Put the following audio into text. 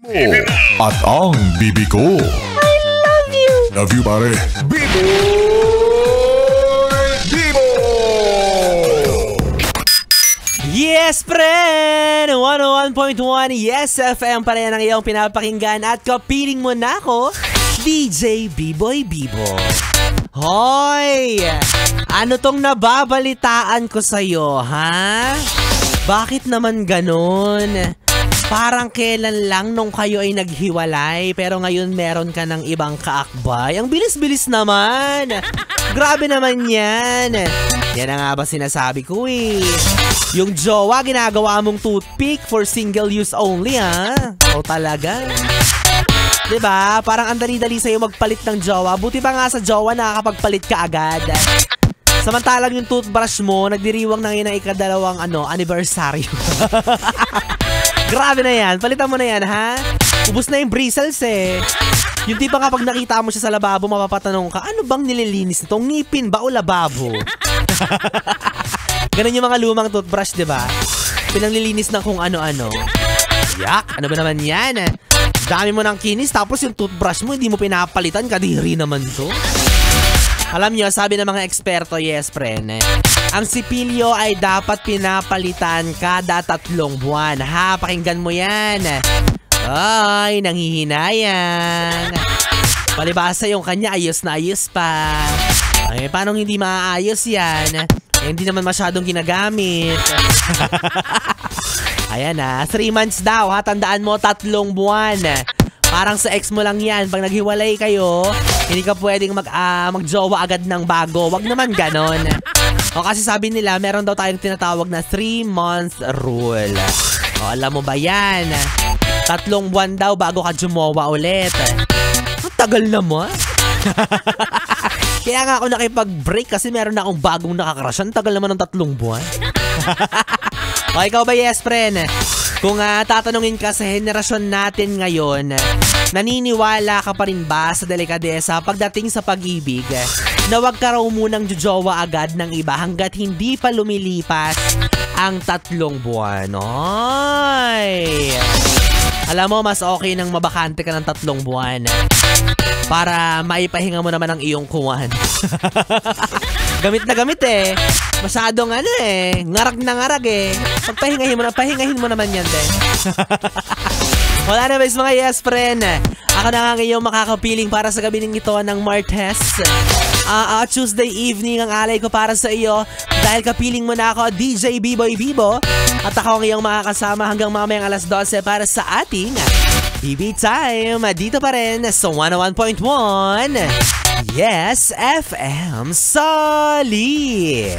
At ang bibi ko. I love you. Love you, pare. Bibo! Bibo! Yes, friend! 101.1 Yes FM pa rin ang iyong pinapakinggan at kapiling mo na ako, DJ B-Boy Bibo. Hoy! Ano tong nababalitaan ko sa'yo, ha? Bakit naman ganun? Parang kailan lang nung kayo ay naghiwalay pero ngayon meron ka ng ibang kaakbay. Ang bilis-bilis naman. Grabe naman yan. Yan na nga ba sinasabi ko eh. Yung jowa ginagawa mong toothpick for single use only ha. O talaga. Diba? Parang ang dali-dali sa'yo magpalit ng jowa. Buti pa nga sa jowa nakakapagpalit ka agad. Samantalang yung toothbrush mo nagdiriwang na ngayon ang ikadalawang anniversary. Grabe na yan. Palitan mo na yan, ha? Ubus na yung bristles, eh. Yung tipa kapag nakita mo siya sa lababo, mapapatanong ka, ano bang nililinis nito? Ngipin ba o lababo? Ganun yung mga lumang toothbrush, diba? Pinanglilinis ng kung ano-ano. Yak! Ano ba naman yan? Dami mo ng kinis, tapos yung toothbrush mo, hindi mo pinapalitan. Kadiri naman to. Alam nyo, sabi ng mga eksperto, yes, friend, ang sipilyo ay dapat pinapalitan kada 3 buwan. Ha, pakinggan mo yan. Ay, nanghihinayang. Palibasa yung kanya, ayos na ayos pa. Ay, paano hindi maaayos yan? Hindi naman masyadong ginagamit. Ayan na, 3 months daw ha, tandaan mo 3 buwan. Parang sa ex mo lang yan. Pag naghiwalay kayo, hindi ka pwedeng magjowa agad ng bago. Wag naman ganon. O kasi sabi nila, meron daw tayong tinatawag na 3-month rule. O alam mo ba yan? 3 buwan daw bago ka jumowa ulit. Ang tagal naman. Kaya nga ako nakipag-break kasi meron na akong bagong nakakrush. Ang tagal naman ng 3 buwan. O ikaw ba, yes, friend? Kung tatanungin ka sa henerasyon natin ngayon, naniniwala ka pa rin ba sa delikadesa pagdating sa pag-ibig na wag ka raw munang jujowa agad ng iba hanggat hindi pa lumilipas ang 3 buwan? Oy! Alam mo, mas okay nang mabakante ka ng 3 buwan para maipahinga mo naman ang iyong kuwan. Gamit na gamit eh. Masyadong ngarag na ngarag eh. Pahingahin mo naman yan din. Wala na ba mga yes friend? Ako na nga ngayong makakapiling para sa gabi ng ito ng Martes. Tuesday evening ang alay ko para sa iyo. Dahil kapiling mo na ako, DJ B-Boy Bibo. At ako ngayong makakasama hanggang mamayang alas 12 para sa ating BB Time. Dito pa rin sa 101.1 Yes FM Solid.